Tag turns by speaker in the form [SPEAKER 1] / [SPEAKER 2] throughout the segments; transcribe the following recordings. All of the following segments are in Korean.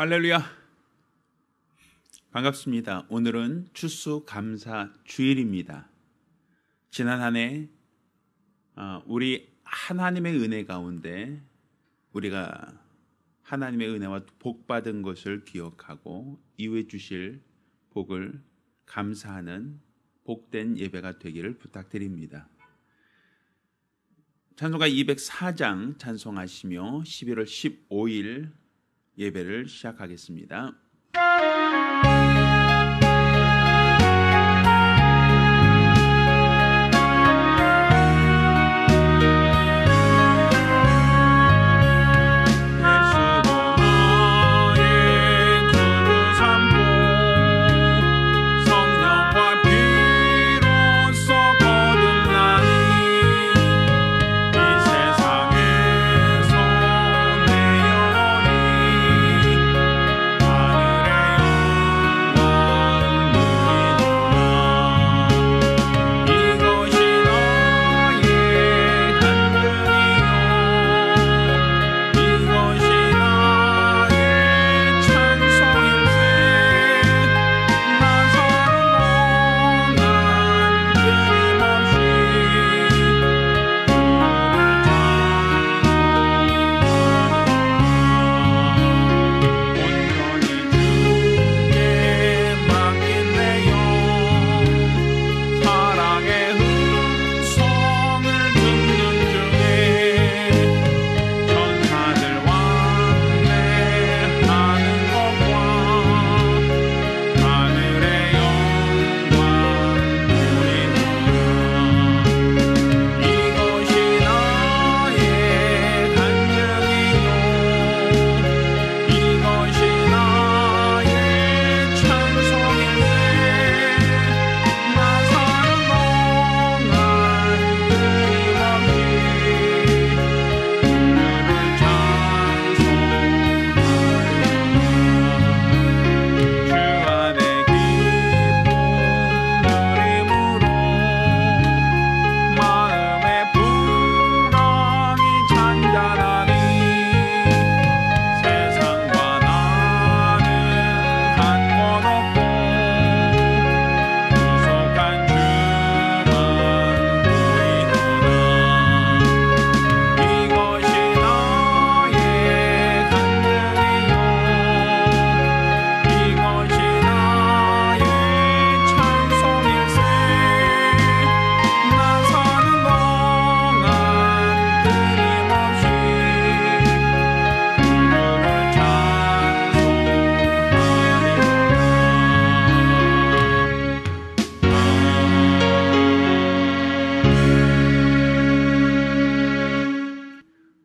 [SPEAKER 1] 할렐루야. 반갑습니다. 오늘은 추수감사 주일입니다. 지난 한 해 우리 하나님의 은혜 가운데 우리가 하나님의 은혜와 복받은 것을 기억하고 이후에 주실 복을 감사하는 복된 예배가 되기를 부탁드립니다. 찬송가 204장 찬송하시며 11월 15일 예배를 시작하겠습니다.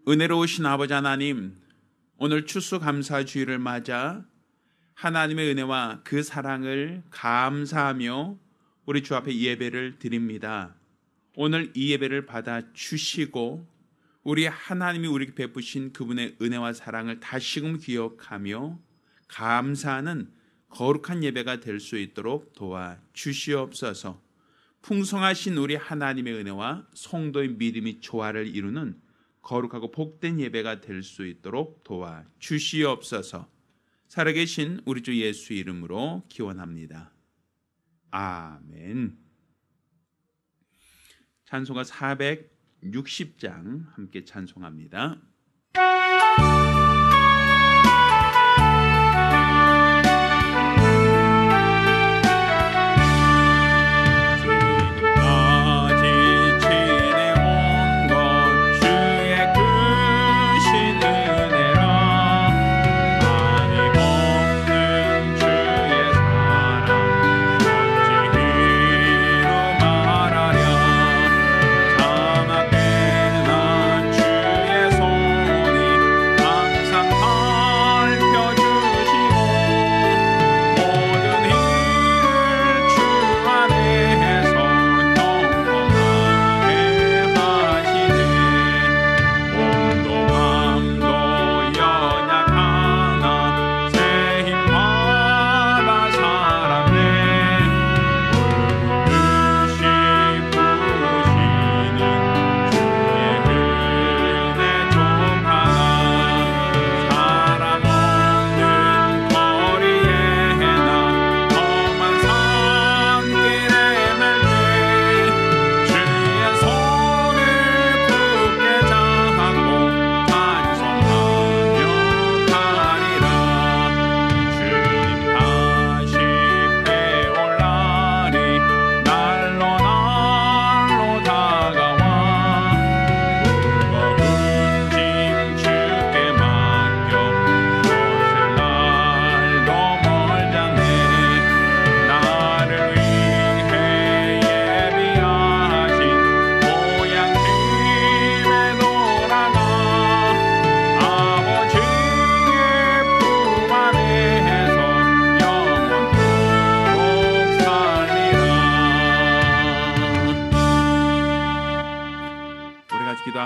[SPEAKER 1] 은혜로우신 아버지 하나님, 오늘 추수감사주일을 맞아 하나님의 은혜와 그 사랑을 감사하며 우리 주 앞에 예배를 드립니다. 오늘 이 예배를 받아 주시고 우리 하나님이 우리에게 베푸신 그분의 은혜와 사랑을 다시금 기억하며 감사하는 거룩한 예배가 될 수 있도록 도와주시옵소서. 풍성하신 우리 하나님의 은혜와 성도의 믿음이 조화를 이루는 거룩하고 복된 예배가 될 수 있도록 도와주시옵소서. 살아계신 우리 주 예수 이름으로 기원합니다. 아멘. 찬송가 460장 함께 찬송합니다.
[SPEAKER 2] 주의 손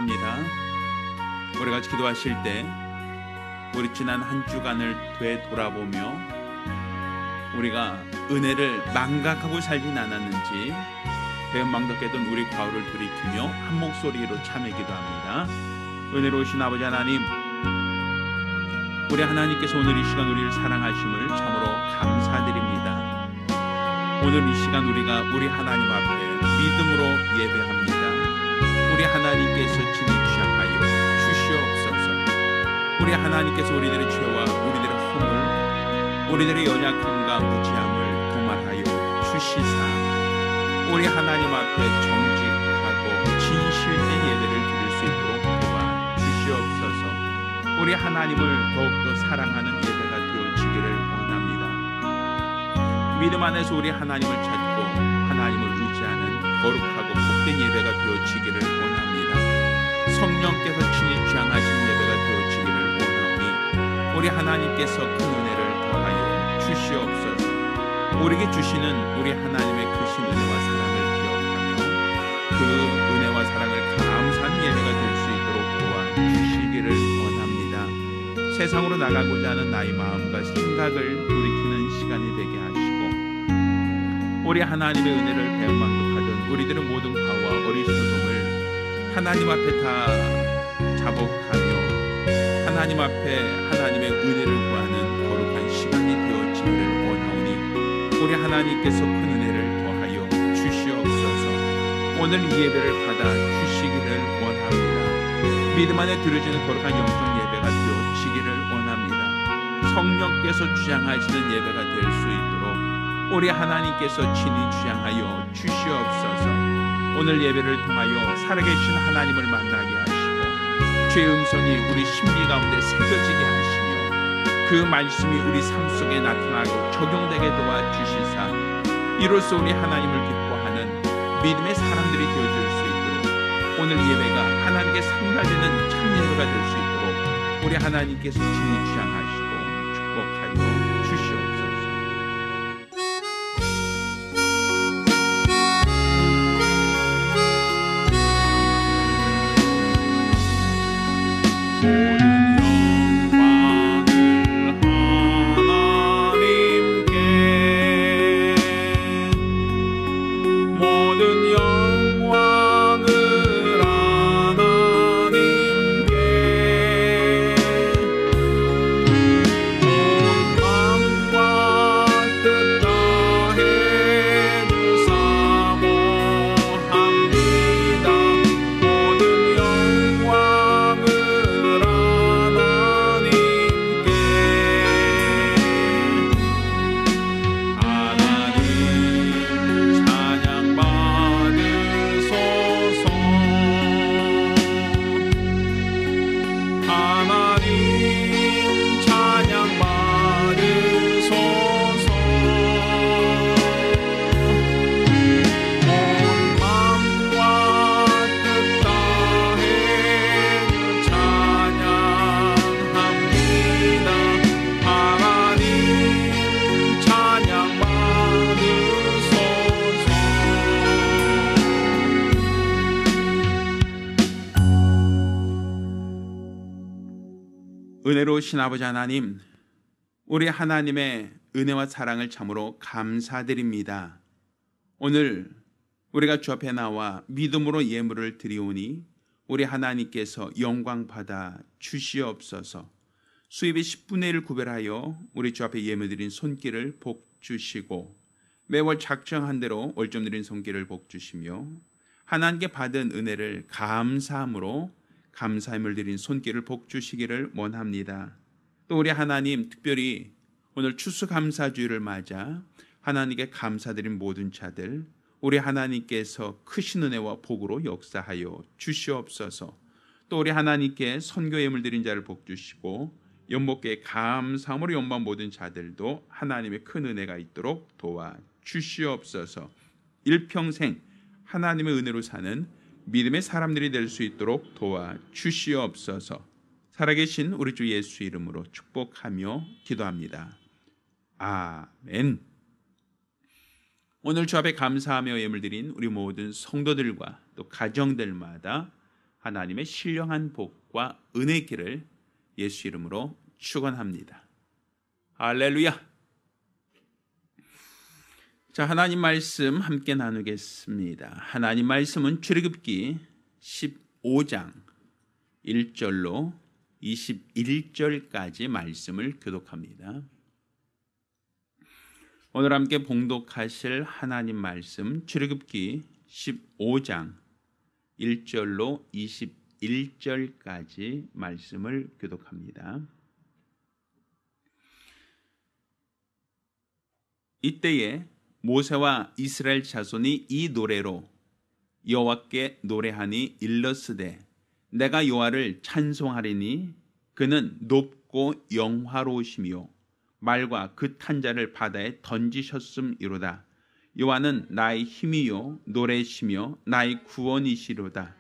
[SPEAKER 1] 기도합니다. 우리 같이 기도하실 때 우리 지난 한 주간을 되돌아보며 우리가 은혜를 망각하고 살진 않았는지 배은망덕했던 우리 과오를 돌이키며 한 목소리로 참여 기도합니다. 은혜로우신 아버지 하나님, 우리 하나님께서 오늘 이 시간 우리를 사랑하심을 참으로 감사드립니다. 오늘 이 시간 우리가 우리 하나님 앞에 믿음으로 예배합니다. 우리 하나님께서 친히 주장하여 주시옵소서. 우리 하나님께서 우리들의 죄와 우리들의 허물, 우리들의 연약함과 무지함을 도말하여 주시사 우리 하나님 앞에 정직하고 진실된 예배를 드릴 수 있도록 도와 주시옵소서. 우리 하나님을 더욱더 사랑하는 예배가 되어지기를 원합니다. 믿음 안에서 우리 하나님을 찾고 하나님을 의지하는 거룩하고 복된 예배가 되어지기를 원합니다. 성령께서 친히 주장하신 예배가 되어지기를 원하오니 우리 하나님께서 큰 은혜를 더하여 주시옵소서. 우리에게 주시는 우리 하나님의 크신 은혜와 사랑을 기억하며 그 은혜와 사랑을 감사하는 예배가 될 수 있도록 도와주시기를 원합니다. 세상으로 나가고자 하는 나의 마음과 생각을 돌이키는 시간이 되게 하시고 우리 하나님의 은혜를 배은망덕하던 우리들의 모든 과와 어리석음을 하나님 앞에 다 자복하며 하나님 앞에 하나님의 은혜를 구하는 거룩한 시간이 되어지기를 원하오니 우리 하나님께서 큰 은혜를 더하여 주시옵소서. 오늘 이 예배를 받아 주시기를 원합니다. 믿음 안에 드려지는 거룩한 영적 예배가 되어지기를 원합니다. 성령께서 주장하시는 예배가 될 수 있도록 우리 하나님께서 친히 주장하여 주시옵소서. 오늘 예배를 통하여 살아계신 하나님을 만나게 하시고 죄의 음성이 우리 심리 가운데 새겨지게 하시며 그 말씀이 우리 삶 속에 나타나고 적용되게 도와주시사 이로써 우리 하나님을 기뻐하는 믿음의 사람들이 되어줄 수 있도록 오늘 예배가 하나님께 상달되는 참 예배가 될 수 있도록 우리 하나님께서 친히 주장하시고 축복하여 주시옵소서. 은혜로우신 아버지 하나님, 우리 하나님의 은혜와 사랑을 참으로 감사드립니다. 오늘 우리가 주 앞에 나와 믿음으로 예물을 드리오니 우리 하나님께서 영광 받아 주시옵소서. 수입의 10분의 1을 구별하여 우리 주 앞에 예물 드린 손길을 복 주시고 매월 작정한 대로 월점 드린 손길을 복 주시며 하나님께 받은 은혜를 감사함으로 감사함을 드린 손길을 복 주시기를 원합니다. 또 우리 하나님, 특별히 오늘 추수감사주일을 맞아 하나님께 감사드린 모든 자들 우리 하나님께서 크신 은혜와 복으로 역사하여 주시옵소서. 또 우리 하나님께 선교 예물 드린 자를 복 주시고 연복교회 감사함으로 연방 모든 자들도 하나님의 큰 은혜가 있도록 도와 주시옵소서. 일평생 하나님의 은혜로 사는 믿음의 사람들이 될 수 있도록 도와 주시옵소서. 살아계신 우리 주 예수 이름으로 축복하며 기도합니다. 아멘. 오늘 주 앞에 감사하며 예물 드린 우리 모든 성도들과 또 가정들마다 하나님의 신령한 복과 은혜의 길을 예수 이름으로 축원합니다. 할렐루야. 자, 하나님 말씀 함께 나누겠습니다. 하나님 말씀은 출애굽기 15장 1절로 21절까지 말씀을 교독합니다. 오늘 함께 봉독하실 하나님 말씀 출애굽기 15장 1절로 21절까지 말씀을 교독합니다. 이때에 모세와 이스라엘 자손이 이 노래로 여호와께 노래하니 일러스되 내가 여호와를 찬송하리니 그는 높고 영화로우시며 말과 그 탄자를 바다에 던지셨음이로다. 여호와는 나의 힘이요 노래시며 나의 구원이시로다.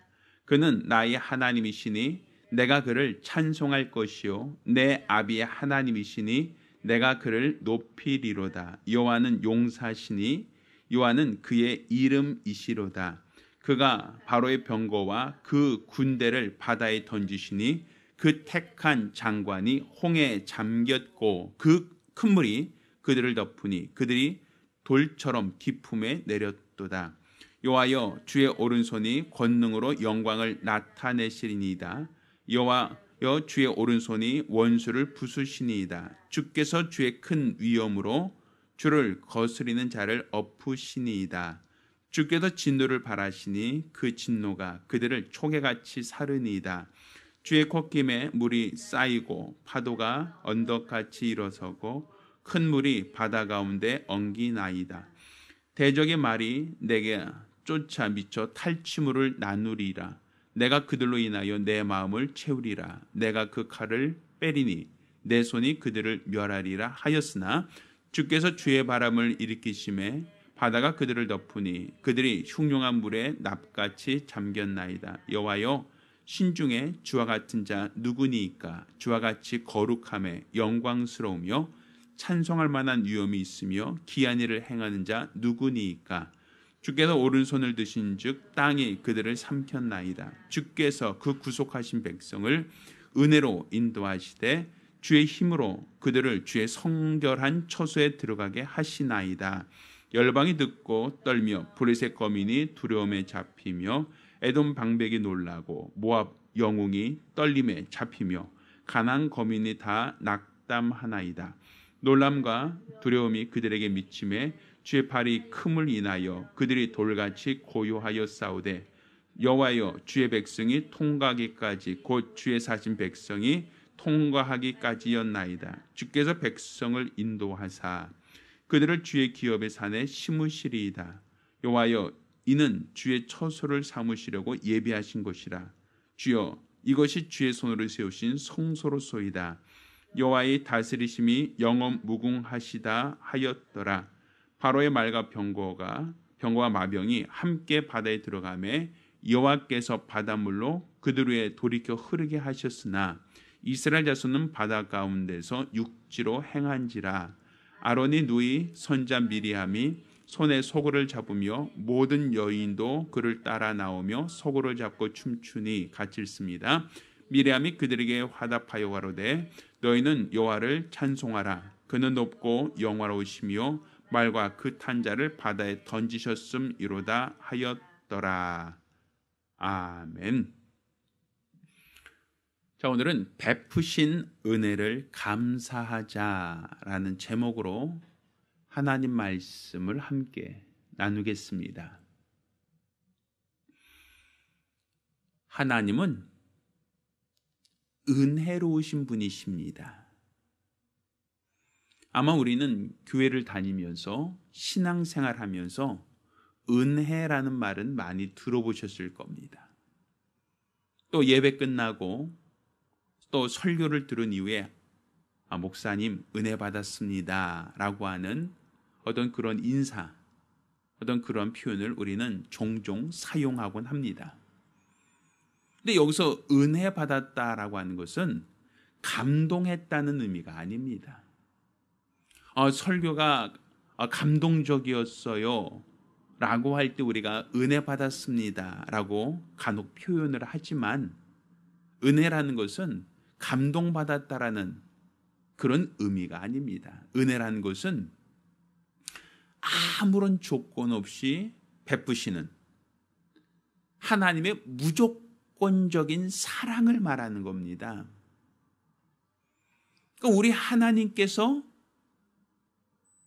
[SPEAKER 1] 그는 나의 하나님이시니 내가 그를 찬송할 것이요 내 아비의 하나님이시니 내가 그를 높이리로다. 여호와는 용사시니 여호와는 그의 이름이시로다. 그가 바로의 병거와 그 군대를 바다에 던지시니 그 택한 장관이 홍해에 잠겼고 그 큰 물이 그들을 덮으니 그들이 돌처럼 깊음에 내렸도다. 여호와여 주의 오른손이 권능으로 영광을 나타내시리니이다. 여호와여 주의 오른손이 원수를 부수시니이다. 주께서 주의 큰 위엄으로 주를 거스리는 자를 엎으시니이다. 주께서 진노를 바라시니 그 진노가 그들을 초계같이 사르니이다. 주의 콧김에 물이 쌓이고 파도가 언덕같이 일어서고 큰 물이 바다 가운데 엉기나이다. 대적의 말이 내게 쫓아 미쳐 탈취물을 나누리라. 내가 그들로 인하여 내 마음을 채우리라. 내가 그 칼을 빼리니 내 손이 그들을 멸하리라 하였으나 주께서 주의 바람을 일으키심에 바다가 그들을 덮으니 그들이 흉흉한 물에 납같이 잠겼나이다. 여호와여 신중에 주와 같은 자 누구니이까? 주와 같이 거룩함에 영광스러우며 찬송할 만한 위엄이 있으며 기한 일을 행하는 자 누구니이까? 주께서 오른손을 드신즉 땅이 그들을 삼켰나이다. 주께서 그 구속하신 백성을 은혜로 인도하시되 주의 힘으로 그들을 주의 성결한 처소에 들어가게 하시나이다. 열방이 듣고 떨며 브레셋 거민이 두려움에 잡히며 에돔 방백이 놀라고 모압 영웅이 떨림에 잡히며 가나안 거민이 다 낙담하나이다. 놀람과 두려움이 그들에게 미침에 주의 팔이 큼을 인하여 그들이 돌같이 고요하여 싸우되 여호와여 주의 백성이 통과하기까지 곧 주의 사신 백성이 통과하기까지였나이다. 주께서 백성을 인도하사 그들을 주의 기업의 산에 심으시리이다. 여호와여 이는 주의 처소를 삼으시려고 예비하신 것이라. 주여 이것이 주의 손으로 세우신 성소로소이다. 여호와의 다스리심이 영원 무궁하시다 하였더라. 바로의 말과 병거와 마병이 함께 바다에 들어가매 여호와께서 바닷물로 그들 위에 돌이켜 흐르게 하셨으나 이스라엘 자손은 바다 가운데서 육지로 행한지라. 아론이 누이 선자 미리암이 손에 소고를 잡으며 모든 여인도 그를 따라 나오며 소고를 잡고 춤추니 같이 읽습니다. 미리암이 그들에게 화답하여 가로되 너희는 여호와를 찬송하라. 그는 높고 영화로우시며 말과 그 탄자를 바다에 던지셨음이로다 하였더라. 아멘. 자, 오늘은 베푸신 은혜를 감사하자라는 제목으로 하나님 말씀을 함께 나누겠습니다. 하나님은 은혜로우신 분이십니다. 아마 우리는 교회를 다니면서 신앙생활하면서 은혜라는 말은 많이 들어보셨을 겁니다. 또 예배 끝나고 또 설교를 들은 이후에 목사님 은혜 받았습니다 라고 하는 어떤 그런 인사, 어떤 그런 표현을 우리는 종종 사용하곤 합니다. 근데 여기서 은혜 받았다라고 하는 것은 감동했다는 의미가 아닙니다. 설교가 감동적이었어요 라고 할 때 우리가 은혜 받았습니다 라고 간혹 표현을 하지만 은혜라는 것은 감동받았다라는 그런 의미가 아닙니다. 은혜라는 것은 아무런 조건 없이 베푸시는 하나님의 무조건적인 사랑을 말하는 겁니다. 그러니까 우리 하나님께서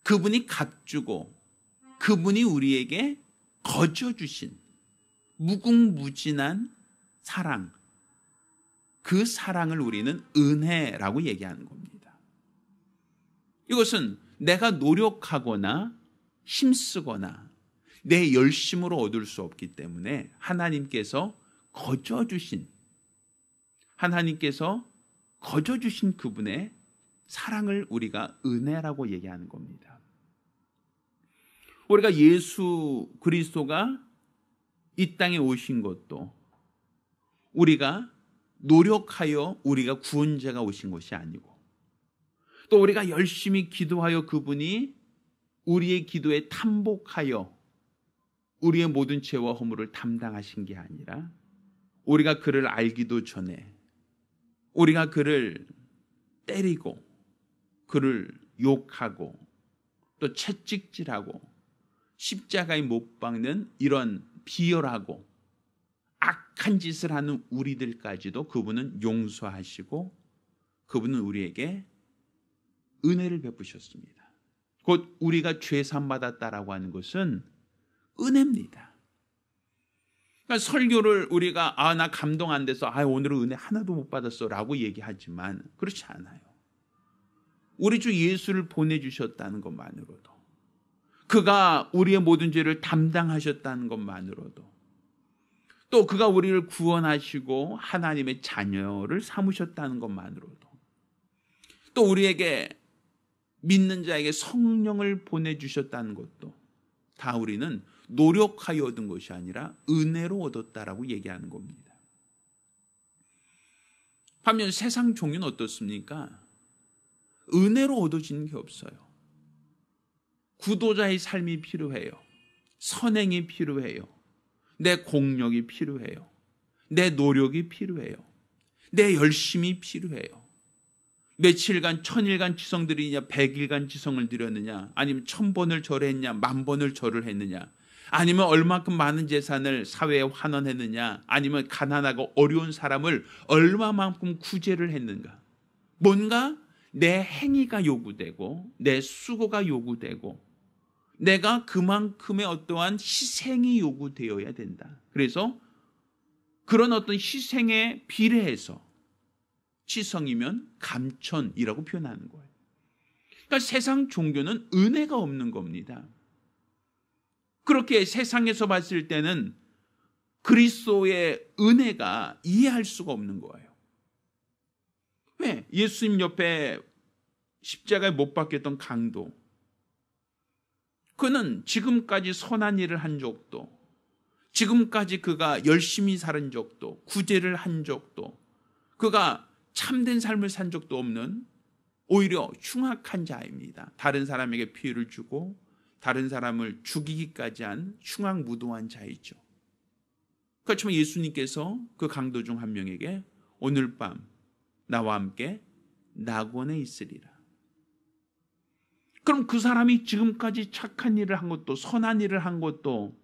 [SPEAKER 1] 그분이 값주고 그분이 우리에게 거저주신 무궁무진한 사랑, 그 사랑을 우리는 은혜라고 얘기하는 겁니다. 이것은 내가 노력하거나 힘쓰거나 내 열심으로 얻을 수 없기 때문에 하나님께서 거저주신 그분의 사랑을 우리가 은혜라고 얘기하는 겁니다. 우리가 예수 그리스도가 이 땅에 오신 것도 우리가 노력하여 우리가 구원자가 오신 것이 아니고 또 우리가 열심히 기도하여 그분이 우리의 기도에 탐복하여 우리의 모든 죄와 허물을 담당하신 게 아니라 우리가 그를 알기도 전에 우리가 그를 때리고 그를 욕하고 또 채찍질하고 십자가에 못 박는 이런 비열하고 악한 짓을 하는 우리들까지도 그분은 용서하시고 그분은 우리에게 은혜를 베푸셨습니다. 곧 우리가 죄산 받았다라고 하는 것은 은혜입니다. 그러니까 설교를 우리가 나 감동 안 돼서 오늘은 은혜 하나도 못 받았어라고 얘기하지만 그렇지 않아요. 우리 주 예수를 보내주셨다는 것만으로도 그가 우리의 모든 죄를 담당하셨다는 것만으로도 또 그가 우리를 구원하시고 하나님의 자녀를 삼으셨다는 것만으로도 또 우리에게 믿는 자에게 성령을 보내주셨다는 것도 다 우리는 노력하여 얻은 것이 아니라 은혜로 얻었다라고 얘기하는 겁니다. 반면 세상 종교는 어떻습니까? 은혜로 얻어지는 게 없어요. 구도자의 삶이 필요해요. 선행이 필요해요. 내 공력이 필요해요. 내 노력이 필요해요. 내 열심이 필요해요. 며칠간 1000일간 지성 드리느냐 100일간 지성을 드렸느냐 아니면 1000번을 절했냐 10,000번을 절을 했느냐 아니면 얼마큼 많은 재산을 사회에 환원했느냐 아니면 가난하고 어려운 사람을 얼마만큼 구제를 했는가. 뭔가 내 행위가 요구되고 내 수고가 요구되고 내가 그만큼의 어떠한 희생이 요구되어야 된다. 그래서 그런 어떤 희생에 비례해서 지성이면 감천이라고 표현하는 거예요. 그러니까 세상 종교는 은혜가 없는 겁니다. 그렇게 세상에서 봤을 때는 그리스도의 은혜가 이해할 수가 없는 거예요. 왜? 예수님 옆에 십자가에 못 박혔던 강도, 그는 지금까지 선한 일을 한 적도, 지금까지 그가 열심히 살은 적도, 구제를 한 적도, 그가 참된 삶을 산 적도 없는 오히려 흉악한 자입니다. 다른 사람에게 피해를 주고 다른 사람을 죽이기까지 한 흉악무도한 자이죠. 그렇지만 예수님께서 그 강도 중 한 명에게 오늘 밤 나와 함께 낙원에 있으리라. 그럼 그 사람이 지금까지 착한 일을 한 것도 선한 일을 한 것도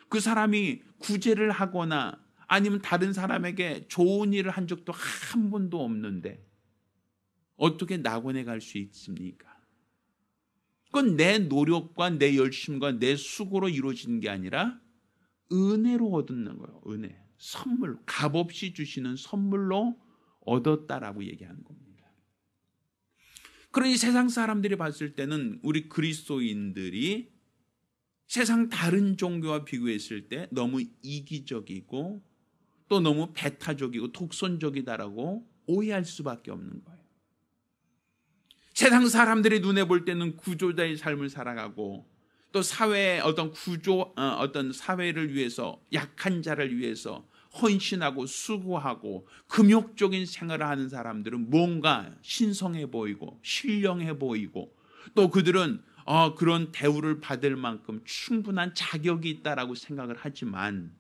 [SPEAKER 1] 그 사람이 구제를 하거나 아니면 다른 사람에게 좋은 일을 한 적도 한 번도 없는데 어떻게 낙원에 갈 수 있습니까? 그건 내 노력과 내 열심과 내 수고로 이루어지는 게 아니라 은혜로 얻는 거예요. 은혜, 선물, 값없이 주시는 선물로 얻었다라고 얘기하는 겁니다. 그러니 세상 사람들이 봤을 때는 우리 그리스도인들이 세상 다른 종교와 비교했을 때 너무 이기적이고 또 너무 배타적이고 독선적이다라고 오해할 수밖에 없는 거예요. 세상 사람들이 눈에 볼 때는 구조자의 삶을 살아가고 또 사회의 어떤 어떤 사회를 위해서 약한 자를 위해서 헌신하고 수고하고 금욕적인 생활을 하는 사람들은 뭔가 신성해 보이고 신령해 보이고 또 그들은 그런 대우를 받을 만큼 충분한 자격이 있다라고 생각을 하지만,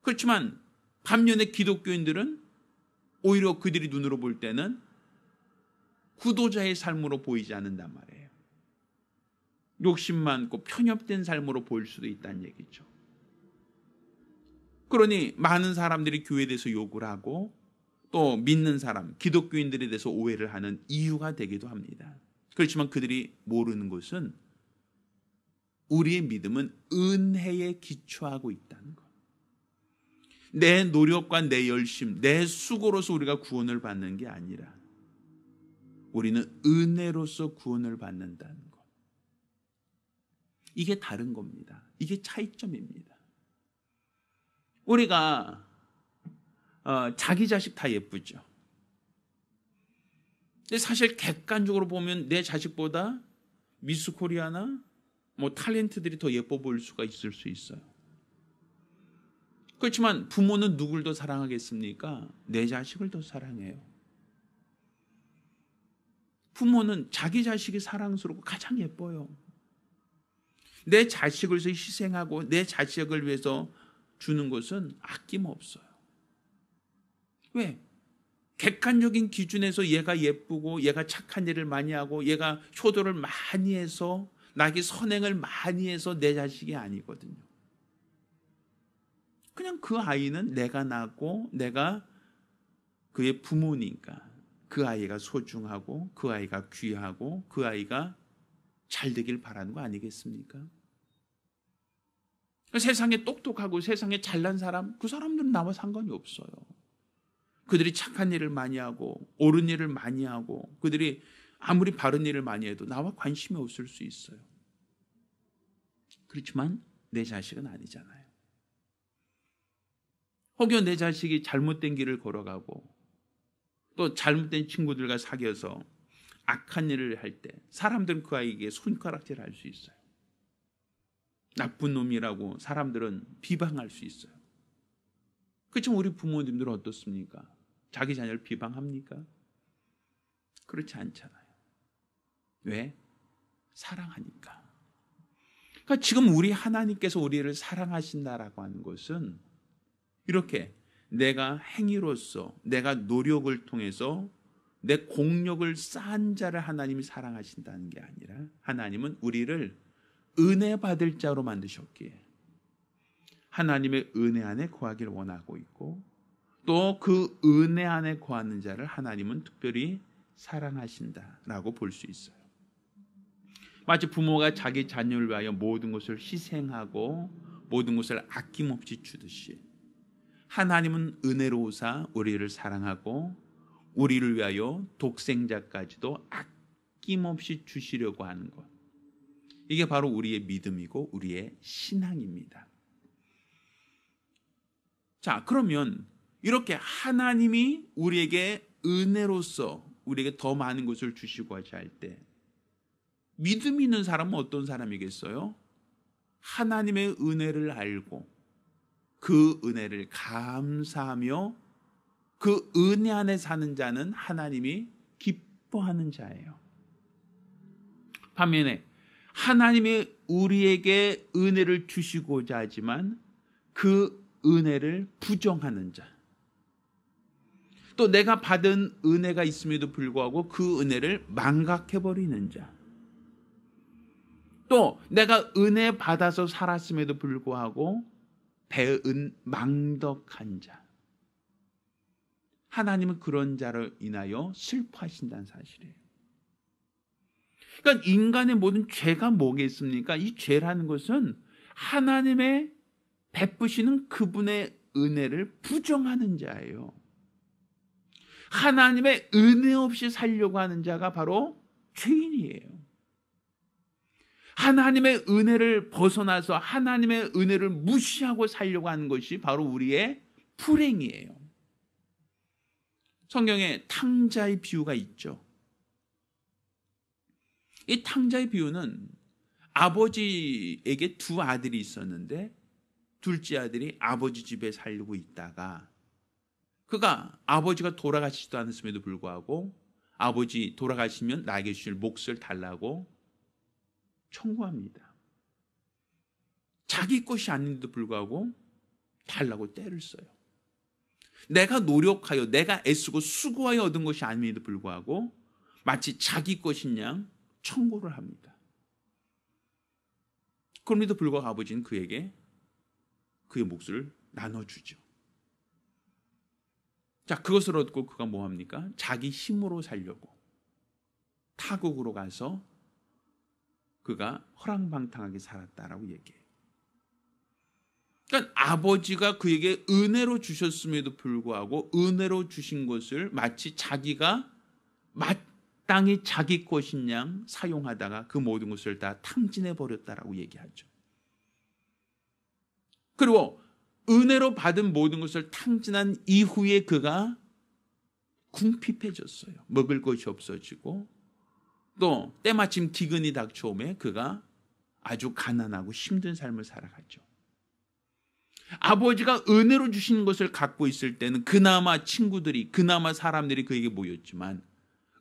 [SPEAKER 1] 그렇지만 반면에 기독교인들은 오히려 그들이 눈으로 볼 때는 구도자의 삶으로 보이지 않는단 말이에요. 욕심 많고 편협된 삶으로 보일 수도 있다는 얘기죠. 그러니 많은 사람들이 교회에 대해서 욕을 하고 또 믿는 사람, 기독교인들에 대해서 오해를 하는 이유가 되기도 합니다. 그렇지만 그들이 모르는 것은 우리의 믿음은 은혜에 기초하고 있다는 것. 내 노력과 내 열심, 내 수고로서 우리가 구원을 받는 게 아니라 우리는 은혜로서 구원을 받는다는 것. 이게 다른 겁니다. 이게 차이점입니다. 우리가 자기 자식 다 예쁘죠. 근데 사실 객관적으로 보면 내 자식보다 미스 코리아나 탤런트들이 더 예뻐 보일 수가 있을 수 있어요. 그렇지만 부모는 누굴 더 사랑하겠습니까? 내 자식을 더 사랑해요. 부모는 자기 자식이 사랑스럽고 가장 예뻐요. 내 자식을 위해서 희생하고 내 자식을 위해서 주는 것은 아낌없어요. 왜? 객관적인 기준에서 얘가 예쁘고 얘가 착한 일을 많이 하고 얘가 효도를 많이 해서 나에게 선행을 많이 해서 내 자식이 아니거든요. 그냥 그 아이는 내가 낳고 내가 그의 부모니까 그 아이가 소중하고 그 아이가 귀하고 그 아이가 잘 되길 바라는 거 아니겠습니까? 세상에 똑똑하고 세상에 잘난 사람, 그 사람들은 나와 상관이 없어요. 그들이 착한 일을 많이 하고 옳은 일을 많이 하고 그들이 아무리 바른 일을 많이 해도 나와 관심이 없을 수 있어요. 그렇지만 내 자식은 아니잖아요. 혹여 내 자식이 잘못된 길을 걸어가고 또 잘못된 친구들과 사귀어서 악한 일을 할 때 사람들은 그 아이에게 손가락질할 수 있어요. 나쁜 놈이라고 사람들은 비방할 수 있어요. 그렇지만 우리 부모님들은 어떻습니까? 자기 자녀를 비방합니까? 그렇지 않잖아요. 왜? 사랑하니까. 그러니까 지금 우리 하나님께서 우리를 사랑하신다라고 하는 것은 이렇게 내가 행위로서 내가 노력을 통해서 내 공력을 쌓은 자를 하나님이 사랑하신다는 게 아니라 하나님은 우리를 은혜 받을 자로 만드셨기에 하나님의 은혜 안에 거하기를 원하고 있고 또 그 은혜 안에 거하는 자를 하나님은 특별히 사랑하신다라고 볼 수 있어요. 마치 부모가 자기 자녀를 위하여 모든 것을 희생하고 모든 것을 아낌없이 주듯이 하나님은 은혜로우사 우리를 사랑하고 우리를 위하여 독생자까지도 아낌없이 주시려고 하는 것. 이게 바로 우리의 믿음이고 우리의 신앙입니다. 자, 그러면 이렇게 하나님이 우리에게 은혜로서 우리에게 더 많은 것을 주시고자 할 때 믿음 있는 사람은 어떤 사람이겠어요? 하나님의 은혜를 알고 그 은혜를 감사하며 그 은혜 안에 사는 자는 하나님이 기뻐하는 자예요. 반면에 하나님이 우리에게 은혜를 주시고자 하지만 그 은혜를 부정하는 자, 또 내가 받은 은혜가 있음에도 불구하고 그 은혜를 망각해버리는 자, 또 내가 은혜 받아서 살았음에도 불구하고 배은 망덕한 자, 하나님은 그런 자를 인하여 슬퍼하신다는 사실이에요. 그러니까 인간의 모든 죄가 뭐겠습니까? 이 죄라는 것은 하나님의 베푸시는 그분의 은혜를 부정하는 자예요. 하나님의 은혜 없이 살려고 하는 자가 바로 죄인이에요. 하나님의 은혜를 벗어나서 하나님의 은혜를 무시하고 살려고 하는 것이 바로 우리의 불행이에요. 성경에 탕자의 비유가 있죠. 이 탕자의 비유는 아버지에게 두 아들이 있었는데 둘째 아들이 아버지 집에 살고 있다가 그가 아버지가 돌아가시지도 않았음에도 불구하고 아버지 돌아가시면 나에게 주실 몫을 달라고 청구합니다. 자기 것이 아닌데도 불구하고 달라고 떼를 써요. 내가 노력하여 내가 애쓰고 수고하여 얻은 것이 아님에도 불구하고 마치 자기 것인 양 청구를 합니다. 그럼에도 불구하고 아버지는 그에게 그의 몫을 나눠주죠. 자, 그것을 얻고 그가 뭐합니까? 자기 힘으로 살려고 타국으로 가서 그가 허랑방탕하게 살았다라고 얘기해요. 그러니까 아버지가 그에게 은혜로 주셨음에도 불구하고 은혜로 주신 것을 마치 자기가 마땅히 자기 것인 양 사용하다가 그 모든 것을 다 탕진해 버렸다라고 얘기하죠. 그리고 은혜로 받은 모든 것을 탕진한 이후에 그가 궁핍해졌어요. 먹을 것이 없어지고 또 때마침 기근이 닥쳐오매 그가 아주 가난하고 힘든 삶을 살아가죠. 아버지가 은혜로 주신 것을 갖고 있을 때는 그나마 친구들이 그나마 사람들이 그에게 모였지만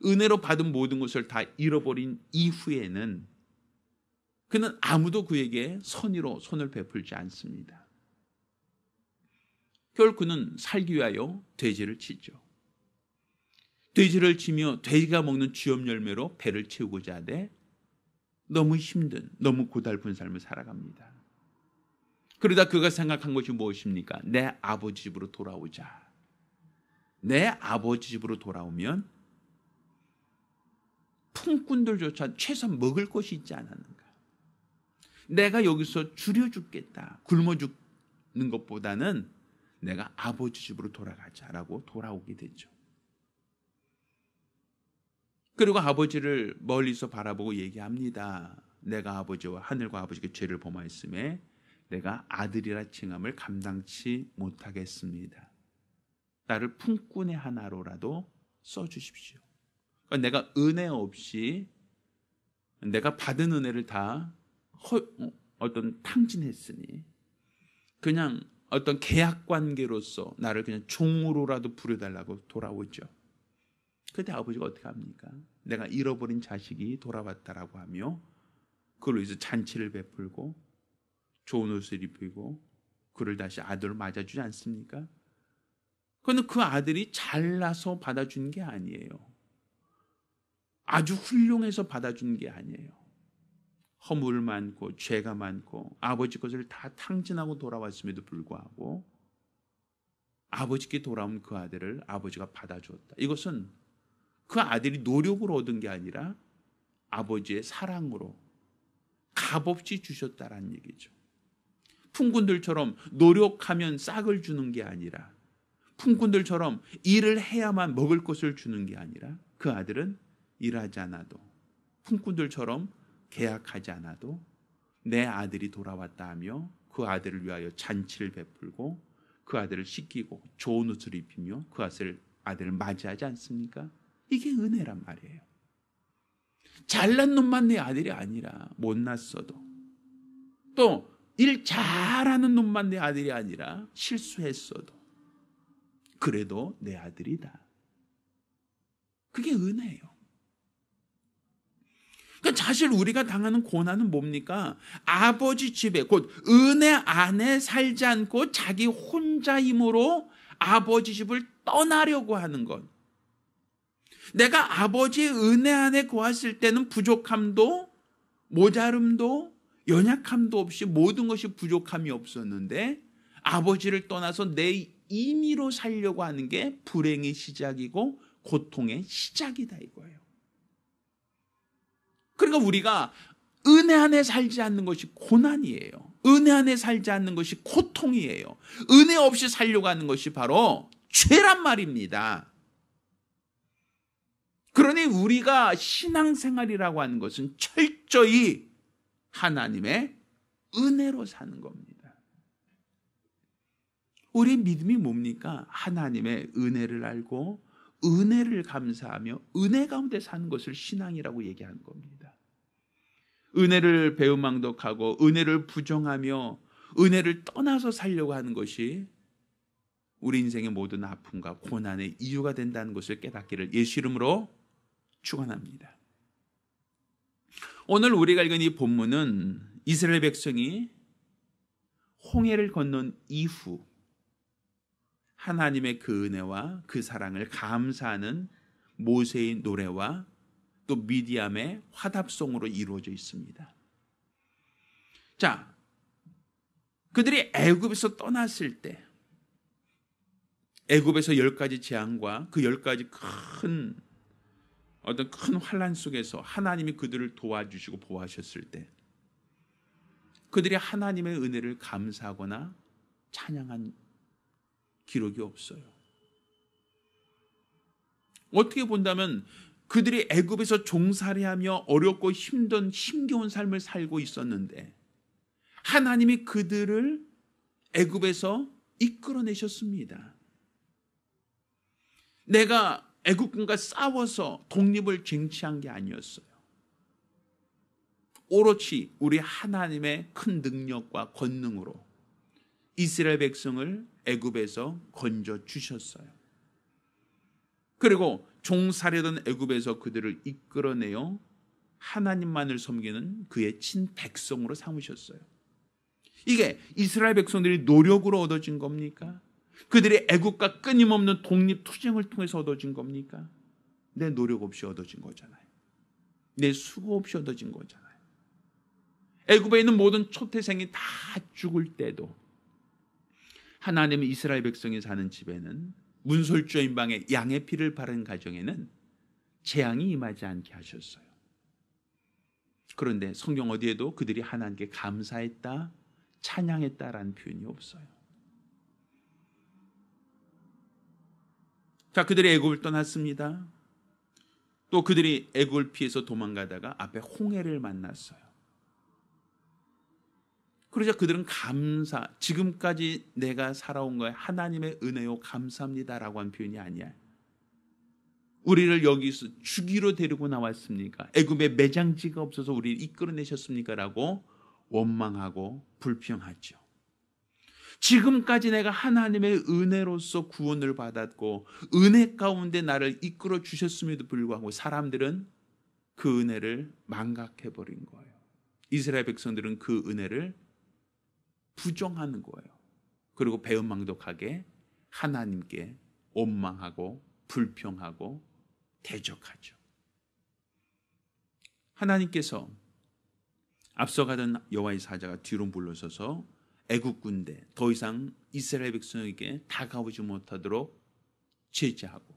[SPEAKER 1] 은혜로 받은 모든 것을 다 잃어버린 이후에는 그는 아무도 그에게 선의로 손을 베풀지 않습니다. 결국 그는 살기 위하여 돼지를 치죠. 돼지를 치며 돼지가 먹는 쥐염 열매로 배를 채우고자 하되 너무 힘든 너무 고달픈 삶을 살아갑니다. 그러다 그가 생각한 것이 무엇입니까? 내 아버지 집으로 돌아오자. 내 아버지 집으로 돌아오면 품꾼들조차 최소한 먹을 것이 있지 않았는가. 내가 여기서 줄여 죽겠다. 굶어 죽는 것보다는 내가 아버지 집으로 돌아가자라고 돌아오게 되죠. 그리고 아버지를 멀리서 바라보고 얘기합니다. 내가 아버지와 하늘과 아버지께 죄를 범하였음에 내가 아들이라 칭함을 감당치 못하겠습니다. 나를 품꾼의 하나로라도 써주십시오. 그러니까 내가 은혜 없이 내가 받은 은혜를 다 어떤 탕진했으니 그냥 어떤 계약 관계로서 나를 그냥 종으로라도 부려달라고 돌아오죠. 그때 아버지가 어떻게 합니까? 내가 잃어버린 자식이 돌아왔다라고 하며 그걸로 인해서 잔치를 베풀고 좋은 옷을 입히고 그를 다시 아들로 맞아주지 않습니까? 그런데 그 아들이 잘나서 받아준 게 아니에요. 아주 훌륭해서 받아준 게 아니에요. 허물 많고 죄가 많고 아버지 것을 다 탕진하고 돌아왔음에도 불구하고 아버지께 돌아온 그 아들을 아버지가 받아주었다. 이것은 그 아들이 노력으로 얻은 게 아니라 아버지의 사랑으로 값없이 주셨다라는 얘기죠. 품꾼들처럼 노력하면 싹을 주는 게 아니라 품꾼들처럼 일을 해야만 먹을 것을 주는 게 아니라 그 아들은 일하지 않아도 품꾼들처럼 계약하지 않아도 내 아들이 돌아왔다 하며 그 아들을 위하여 잔치를 베풀고 그 아들을 씻기고 좋은 옷을 입히며 그 아들을 맞이하지 않습니까? 이게 은혜란 말이에요. 잘난 놈만 내 아들이 아니라 못났어도 또 일 잘하는 놈만 내 아들이 아니라 실수했어도 그래도 내 아들이다. 그게 은혜예요. 그러니까 사실 우리가 당하는 고난은 뭡니까? 아버지 집에 곧 은혜 안에 살지 않고 자기 혼자 힘으로 아버지 집을 떠나려고 하는 것. 내가 아버지의 은혜 안에 거했을 때는 부족함도 모자름도 연약함도 없이 모든 것이 부족함이 없었는데 아버지를 떠나서 내 임의로 살려고 하는 게 불행의 시작이고 고통의 시작이다 이거예요. 그러니까 우리가 은혜 안에 살지 않는 것이 고난이에요. 은혜 안에 살지 않는 것이 고통이에요. 은혜 없이 살려고 하는 것이 바로 죄란 말입니다. 그러니 우리가 신앙생활이라고 하는 것은 철저히 하나님의 은혜로 사는 겁니다. 우리의 믿음이 뭡니까? 하나님의 은혜를 알고 은혜를 감사하며 은혜 가운데 사는 것을 신앙이라고 얘기하는 겁니다. 은혜를 배은망덕하고 은혜를 부정하며 은혜를 떠나서 살려고 하는 것이 우리 인생의 모든 아픔과 고난의 이유가 된다는 것을 깨닫기를 예수 이름으로 축원합니다. 오늘 우리가 읽은 이 본문은 이스라엘 백성이 홍해를 건넌 이후 하나님의 그 은혜와 그 사랑을 감사하는 모세의 노래와 또 미디암의 화답송으로 이루어져 있습니다. 자, 그들이 애굽에서 떠났을 때 애굽에서 10가지 재앙과 그 10가지 큰 환난 속에서 하나님이 그들을 도와주시고 보호하셨을 때 그들이 하나님의 은혜를 감사하거나 찬양한 기록이 없어요. 어떻게 본다면 그들이 애굽에서 종살이하며 어렵고 힘겨운 삶을 살고 있었는데 하나님이 그들을 애굽에서 이끌어내셨습니다. 내가 애국군과 싸워서 독립을 쟁취한 게 아니었어요. 오롯이 우리 하나님의 큰 능력과 권능으로 이스라엘 백성을 애굽에서 건져 주셨어요. 그리고 종살이던 애굽에서 그들을 이끌어내어 하나님만을 섬기는 그의 친백성으로 삼으셨어요. 이게 이스라엘 백성들이 노력으로 얻어진 겁니까? 그들이 애국과 끊임없는 독립투쟁을 통해서 얻어진 겁니까? 내 노력 없이 얻어진 거잖아요. 내 수고 없이 얻어진 거잖아요. 애굽에 있는 모든 초태생이 다 죽을 때도 하나님은 이스라엘 백성이 사는 집에는 문설주인 방에 양의 피를 바른 가정에는 재앙이 임하지 않게 하셨어요. 그런데 성경 어디에도 그들이 하나님께 감사했다, 찬양했다라는 표현이 없어요. 자, 그들이 애굽을 떠났습니다. 또 그들이 애굽을 피해서 도망가다가 앞에 홍해를 만났어요. 그러자 그들은 지금까지 내가 살아온 거에 하나님의 은혜요 감사합니다라고 한 표현이 아니야. 우리를 여기서 죽이러 데리고 나왔습니까? 애굽에 매장지가 없어서 우리를 이끌어내셨습니까? 라고 원망하고 불평하죠. 지금까지 내가 하나님의 은혜로서 구원을 받았고 은혜 가운데 나를 이끌어 주셨음에도 불구하고 사람들은 그 은혜를 망각해버린 거예요. 이스라엘 백성들은 그 은혜를 부정하는 거예요. 그리고 배은망덕하게 하나님께 원망하고 불평하고 대적하죠. 하나님께서 앞서가던 여호와의 사자가 뒤로 물러서서 애국 군대 더 이상 이스라엘 백성에게 다가오지 못하도록 제재하고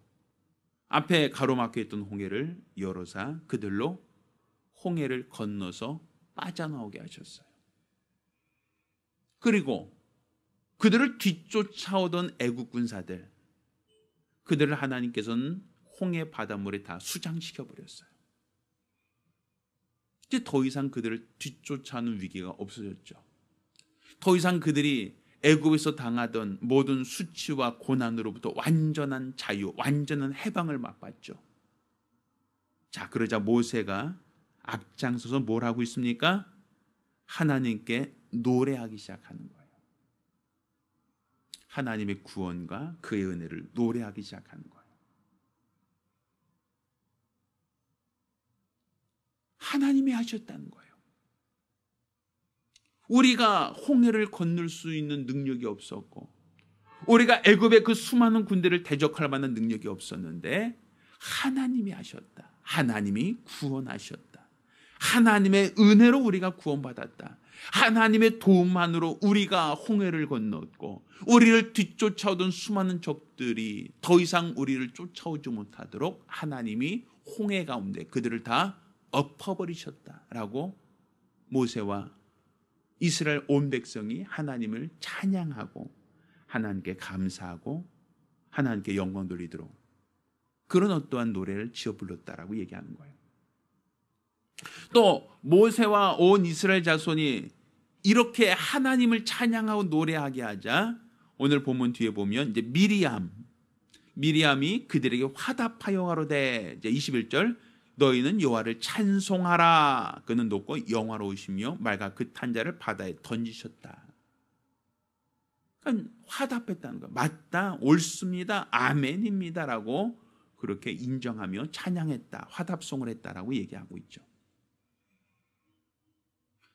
[SPEAKER 1] 앞에 가로막혀 있던 홍해를 열어사 그들로 홍해를 건너서 빠져나오게 하셨어요. 그리고 그들을 뒤쫓아오던 애국 군사들, 그들을 하나님께서는 홍해 바닷물에 다 수장시켜 버렸어요. 이제 더 이상 그들을 뒤쫓아오는 위기가 없어졌죠. 더 이상 그들이 애굽에서 당하던 모든 수치와 고난으로부터 완전한 자유, 완전한 해방을 맛봤죠. 자, 그러자 모세가 앞장서서 뭘 하고 있습니까? 하나님께 노래하기 시작하는 거예요. 하나님의 구원과 그의 은혜를 노래하기 시작하는 거예요. 하나님이 하셨다는 거예요. 우리가 홍해를 건널 수 있는 능력이 없었고 우리가 애굽의 그 수많은 군대를 대적할 만한 능력이 없었는데 하나님이 하셨다. 하나님이 구원하셨다. 하나님의 은혜로 우리가 구원받았다. 하나님의 도움만으로 우리가 홍해를 건넜고 우리를 뒤쫓아오던 수많은 적들이 더 이상 우리를 쫓아오지 못하도록 하나님이 홍해 가운데 그들을 다 엎어버리셨다라고 모세와 이스라엘 온 백성이 하나님을 찬양하고 하나님께 감사하고 하나님께 영광 돌리도록 그런 어떠한 노래를 지어 불렀다라고 얘기하는 거예요. 또 모세와 온 이스라엘 자손이 이렇게 하나님을 찬양하고 노래하게 하자 오늘 본문 뒤에 보면 이제 미리암이 그들에게 화답하여 가로되 이제 21절 너희는 여호와를 찬송하라. 그는 높고 영화로우시며 맑아 그 탄자를 바다에 던지셨다. 그러니까 화답했다는 거예요. 맞다, 옳습니다, 아멘입니다라고 그렇게 인정하며 찬양했다, 화답송을 했다라고 얘기하고 있죠.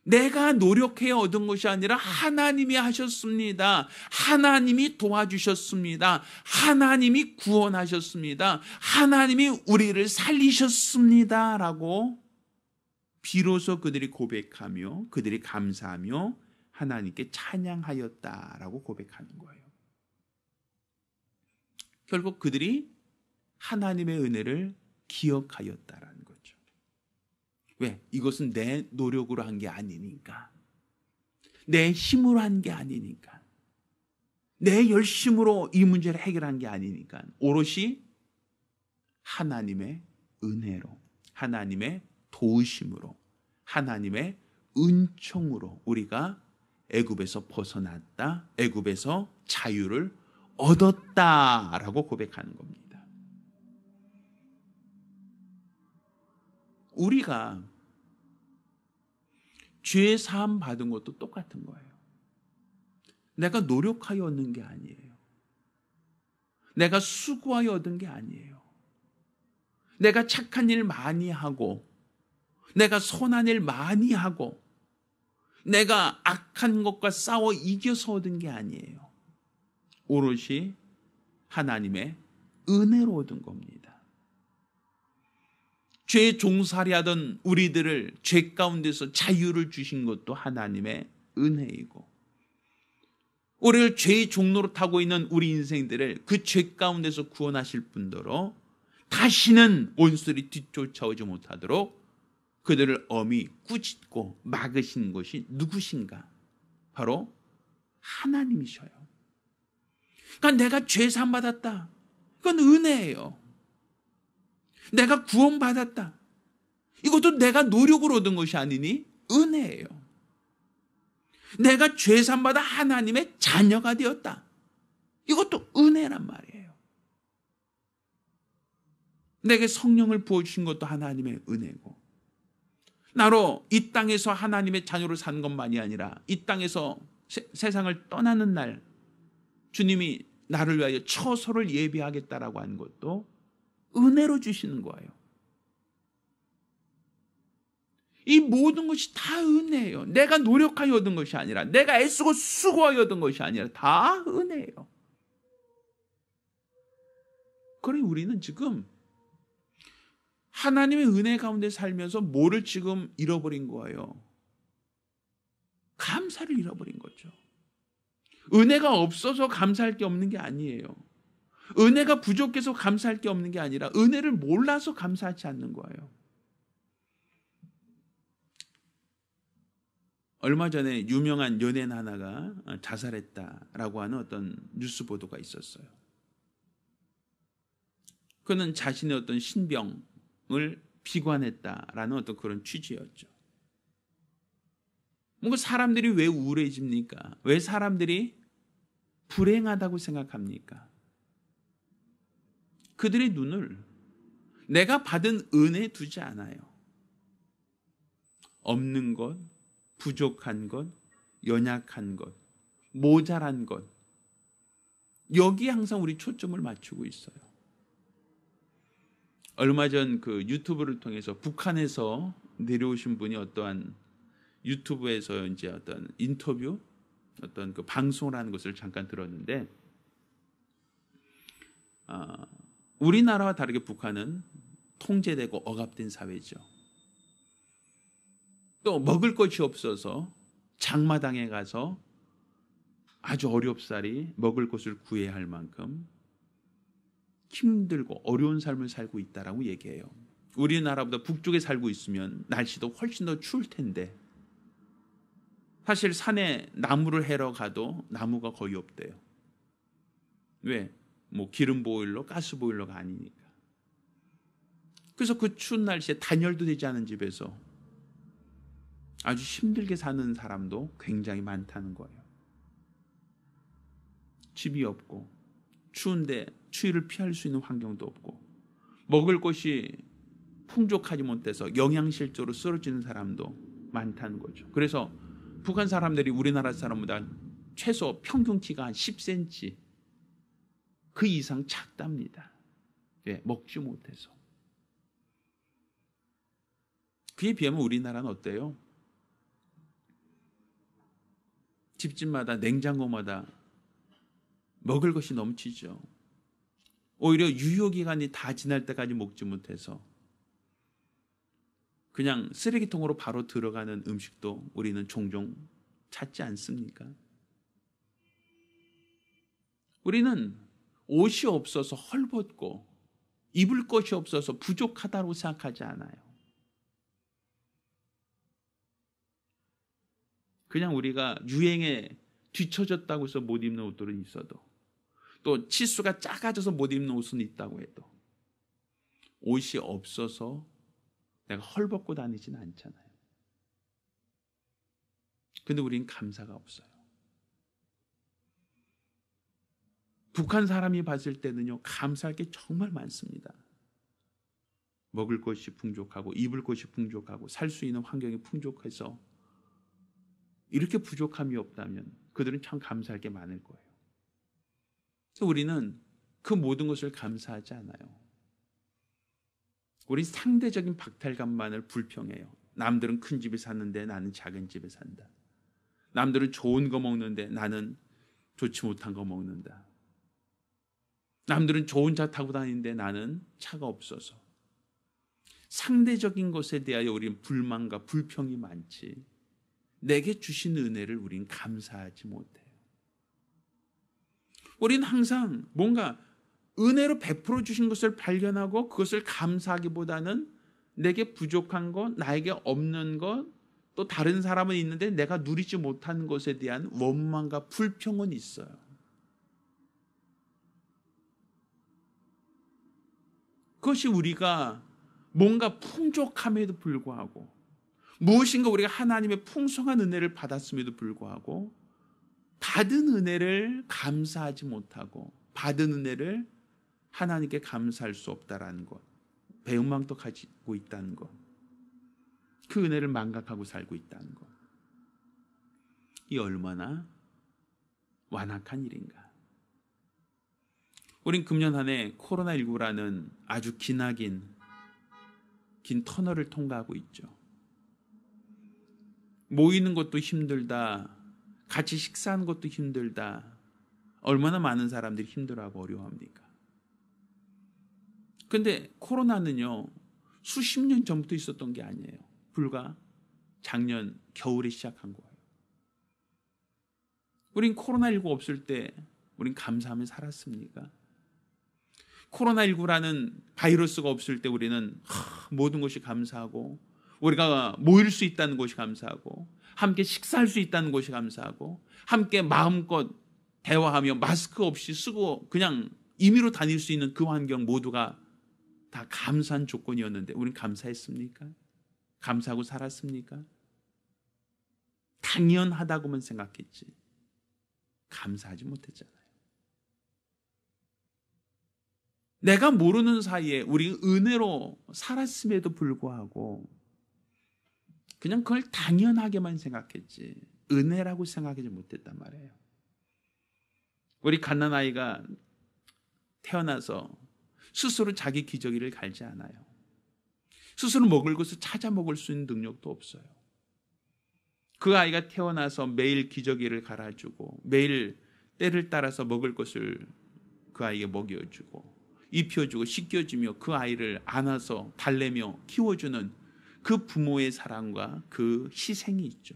[SPEAKER 1] 내가 노력해 얻은 것이 아니라 하나님이 하셨습니다. 하나님이 도와주셨습니다. 하나님이 구원하셨습니다. 하나님이 우리를 살리셨습니다. 라고 비로소 그들이 고백하며 그들이 감사하며 하나님께 찬양하였다라고 고백하는 거예요. 결국 그들이 하나님의 은혜를 기억하였다라는 거죠. 왜? 이것은 내 노력으로 한 게 아니니까. 내 힘으로 한 게 아니니까. 내 열심으로 이 문제를 해결한 게 아니니까. 오롯이 하나님의 은혜로, 하나님의 도우심으로, 하나님의 은총으로 우리가 애굽에서 벗어났다, 애굽에서 자유를 얻었다라고 고백하는 겁니다. 우리가 죄 사함 받은 것도 똑같은 거예요. 내가 노력하여 얻는 게 아니에요. 내가 수고하여 얻은 게 아니에요. 내가 착한 일 많이 하고, 내가 선한 일 많이 하고, 내가 악한 것과 싸워 이겨서 얻은 게 아니에요. 오롯이 하나님의 은혜로 얻은 겁니다. 죄 종살이 하던 우리들을 죄 가운데서 자유를 주신 것도 하나님의 은혜이고, 우리를 죄의 종로로 타고 있는 우리 인생들을 그 죄 가운데서 구원하실 분더러 다시는 온수리 뒤쫓아오지 못하도록 그들을 엄히 꾸짖고 막으신 것이 누구신가? 바로 하나님이셔요. 그러니까 내가 죄 사함 받았다. 이건 은혜예요. 내가 구원받았다. 이것도 내가 노력으로 얻은 것이 아니니 은혜예요. 내가 죄 사함 받아 하나님의 자녀가 되었다. 이것도 은혜란 말이에요. 내게 성령을 부어주신 것도 하나님의 은혜고, 나로 이 땅에서 하나님의 자녀로 사는 것만이 아니라 이 땅에서 세상을 떠나는 날 주님이 나를 위하여 처소를 예비하겠다라고 한 것도 은혜로 주시는 거예요. 이 모든 것이 다 은혜예요. 내가 노력하여 얻은 것이 아니라, 내가 애쓰고 수고하여 얻은 것이 아니라 다 은혜예요. 그러니 우리는 지금 하나님의 은혜 가운데 살면서 뭐를 지금 잃어버린 거예요? 감사를 잃어버린 거죠. 은혜가 없어서 감사할 게 없는 게 아니에요. 은혜가 부족해서 감사할 게 없는 게 아니라 은혜를 몰라서 감사하지 않는 거예요. 얼마 전에 유명한 연예인 하나가 자살했다라고 하는 어떤 뉴스 보도가 있었어요. 그는 자신의 어떤 신병을 비관했다라는 어떤 그런 취지였죠. 뭔가 사람들이 왜 우울해집니까? 왜 사람들이 불행하다고 생각합니까? 그들의 눈을 내가 받은 은혜에 두지 않아요. 없는 것, 부족한 것, 연약한 것, 모자란 것, 여기에 항상 우리 초점을 맞추고 있어요. 얼마 전 그 유튜브를 통해서 북한에서 내려오신 분이 어떠한 유튜브에서 이제 어떤 인터뷰, 어떤 그 방송을 하는 것을 잠깐 들었는데, 우리나라와 다르게 북한은 통제되고 억압된 사회죠. 또 먹을 것이 없어서 장마당에 가서 아주 어렵사리 먹을 것을 구해야 할 만큼 힘들고 어려운 삶을 살고 있다라고 얘기해요. 우리나라보다 북쪽에 살고 있으면 날씨도 훨씬 더 추울 텐데, 사실 산에 나무를 해러 가도 나무가 거의 없대요. 왜? 뭐 기름 보일러, 가스 보일러가 아니니까. 그래서 그 추운 날씨에 단열도 되지 않은 집에서 아주 힘들게 사는 사람도 굉장히 많다는 거예요. 집이 없고 추운데 추위를 피할 수 있는 환경도 없고 먹을 것이 풍족하지 못해서 영양실조로 쓰러지는 사람도 많다는 거죠. 그래서 북한 사람들이 우리나라 사람보다 최소 평균 키가 한 10cm 그 이상 작답니다. 예, 먹지 못해서. 그에 비하면 우리나라는 어때요? 집집마다 냉장고마다 먹을 것이 넘치죠. 오히려 유효기간이 다 지날 때까지 먹지 못해서 그냥 쓰레기통으로 바로 들어가는 음식도 우리는 종종 찾지 않습니까? 우리는 옷이 없어서 헐벗고 입을 것이 없어서 부족하다고 생각하지 않아요. 그냥 우리가 유행에 뒤처졌다고 해서 못 입는 옷들은 있어도, 또 치수가 작아져서 못 입는 옷은 있다고 해도 옷이 없어서 내가 헐벗고 다니진 않잖아요. 근데 우리는 감사가 없어요. 북한 사람이 봤을 때는요, 감사할 게 정말 많습니다. 먹을 것이 풍족하고 입을 것이 풍족하고 살 수 있는 환경이 풍족해서 이렇게 부족함이 없다면 그들은 참 감사할 게 많을 거예요. 그래서 우리는 그 모든 것을 감사하지 않아요. 우리 상대적인 박탈감만을 불평해요. 남들은 큰 집에 사는데 나는 작은 집에 산다. 남들은 좋은 거 먹는데 나는 좋지 못한 거 먹는다. 남들은 좋은 차 타고 다니는데 나는 차가 없어서. 상대적인 것에 대하여 우리는 불만과 불평이 많지, 내게 주신 은혜를 우리는 감사하지 못해요. 우리는 항상 뭔가 은혜로 베풀어 주신 것을 발견하고 그것을 감사하기보다는 내게 부족한 것, 나에게 없는 것, 또 다른 사람은 있는데 내가 누리지 못한 것에 대한 원망과 불평은 있어요. 그것이 우리가 뭔가 풍족함에도 불구하고, 무엇인가 우리가 하나님의 풍성한 은혜를 받았음에도 불구하고 받은 은혜를 감사하지 못하고 받은 은혜를 하나님께 감사할 수 없다라는 것, 배은망덕 가지고 있다는 것, 그 은혜를 망각하고 살고 있다는 것, 이 얼마나 완악한 일인가. 우린 금년 한 해 코로나19라는 아주 긴 터널을 통과하고 있죠. 모이는 것도 힘들다, 같이 식사하는 것도 힘들다. 얼마나 많은 사람들이 힘들어하고 어려워합니까? 근데 코로나는요, 수십 년 전부터 있었던 게 아니에요. 불과 작년 겨울에 시작한 거예요. 우린 코로나19 없을 때 우린 감사하며 살았습니까? 코로나19라는 바이러스가 없을 때 우리는 모든 것이 감사하고, 우리가 모일 수 있다는 것이 감사하고, 함께 식사할 수 있다는 것이 감사하고, 함께 마음껏 대화하며 마스크 없이 쓰고 그냥 임의로 다닐 수 있는 그 환경 모두가 다 감사한 조건이었는데 우린 감사했습니까? 감사하고 살았습니까? 당연하다고만 생각했지 감사하지 못했잖아요. 내가 모르는 사이에 우리 은혜로 살았음에도 불구하고 그냥 그걸 당연하게만 생각했지 은혜라고 생각하지 못했단 말이에요. 우리 갓난아이가 태어나서 스스로 자기 기저귀를 갈지 않아요. 스스로 먹을 것을 찾아 먹을 수 있는 능력도 없어요. 그 아이가 태어나서 매일 기저귀를 갈아주고 매일 때를 따라서 먹을 것을 그 아이에게 먹여주고 입혀주고 씻겨주며 그 아이를 안아서 달래며 키워주는 그 부모의 사랑과 그 희생이 있죠.